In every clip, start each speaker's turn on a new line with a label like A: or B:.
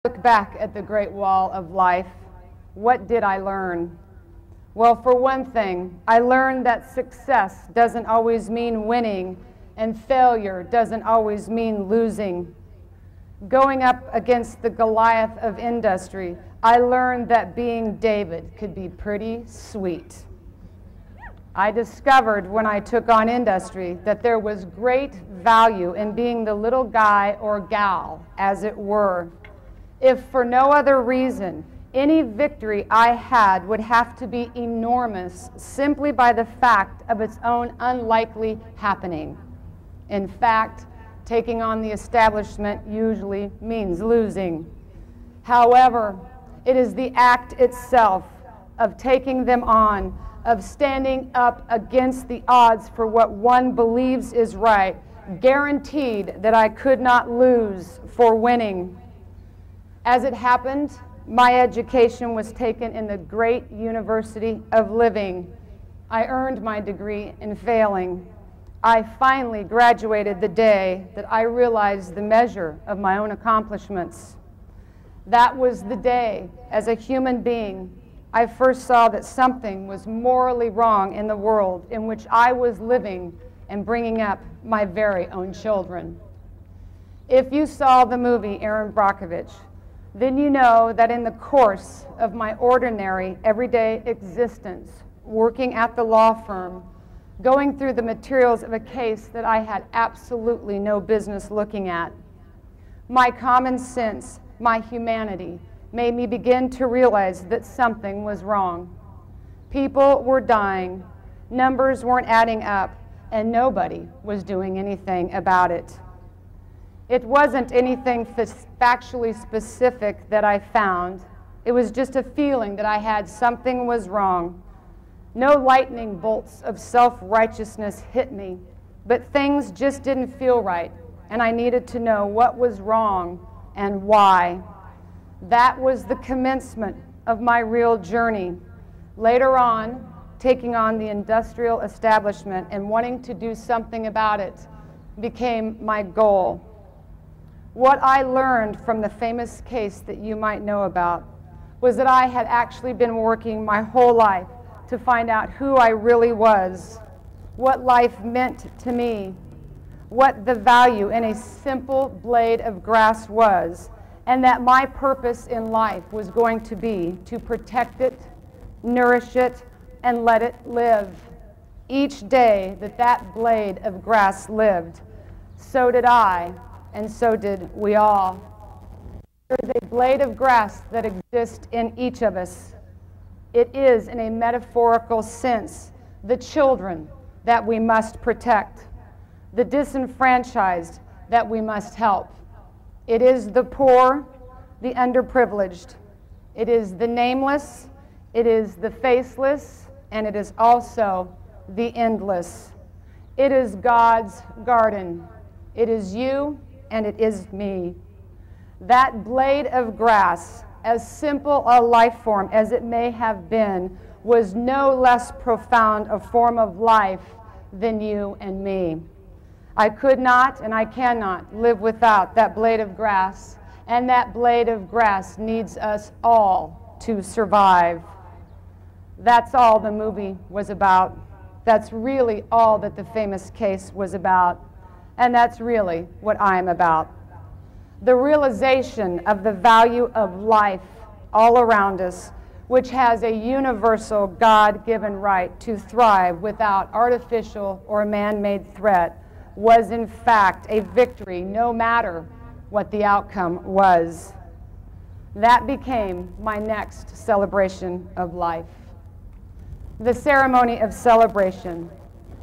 A: Look back at the Great Wall of life, what did I learn? Well, for one thing, I learned that success doesn't always mean winning, and failure doesn't always mean losing. Going up against the Goliath of industry, I learned that being David could be pretty sweet. I discovered when I took on industry that there was great value in being the little guy or gal, as it were. If for no other reason, any victory I had would have to be enormous simply by the fact of its own unlikely happening. In fact, taking on the establishment usually means losing. However, it is the act itself of taking them on, of standing up against the odds for what one believes is right, guaranteed that I could not lose for winning. As it happened, my education was taken in the great University of Living. I earned my degree in failing. I finally graduated the day that I realized the measure of my own accomplishments. That was the day, as a human being, I first saw that something was morally wrong in the world in which I was living and bringing up my very own children. If you saw the movie Erin Brockovich, then you know that in the course of my ordinary, everyday existence, working at the law firm, going through the materials of a case that I had absolutely no business looking at, my common sense, my humanity, made me begin to realize that something was wrong. People were dying, numbers weren't adding up, and nobody was doing anything about it. It wasn't anything factually specific that I found. It was just a feeling that I had something was wrong. No lightning bolts of self-righteousness hit me, but things just didn't feel right, and I needed to know what was wrong and why. That was the commencement of my real journey. Later on, taking on the industrial establishment and wanting to do something about it became my goal. What I learned from the famous case that you might know about was that I had actually been working my whole life to find out who I really was, what life meant to me, what the value in a simple blade of grass was, and that my purpose in life was going to be to protect it, nourish it, and let it live. Each day that that blade of grass lived, so did I, and so did we all. There is a blade of grass that exists in each of us. It is, in a metaphorical sense, the children that we must protect, the disenfranchised that we must help. It is the poor, the underprivileged. It is the nameless, it is the faceless, and it is also the endless. It is God's garden. It is you, and it is me. That blade of grass, as simple a life form as it may have been, was no less profound a form of life than you and me. I could not and I cannot live without that blade of grass, and that blade of grass needs us all to survive. That's all the movie was about. That's really all that the famous case was about. And that's really what I'm about. The realization of the value of life all around us, which has a universal God-given right to thrive without artificial or man-made threat, was in fact a victory no matter what the outcome was. That became my next celebration of life. The ceremony of celebration,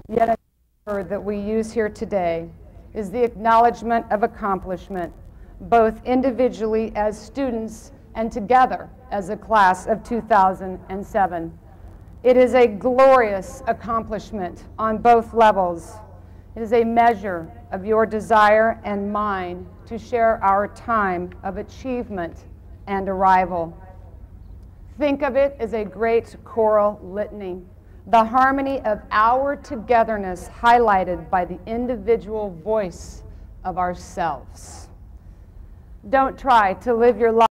A: yet another word that we use here today, is the acknowledgement of accomplishment, both individually as students and together as a class of 2007. It is a glorious accomplishment on both levels. It is a measure of your desire and mine to share our time of achievement and arrival. Think of it as a great choral litany, the harmony of our togetherness highlighted by the individual voice of ourselves. Don't try to live your life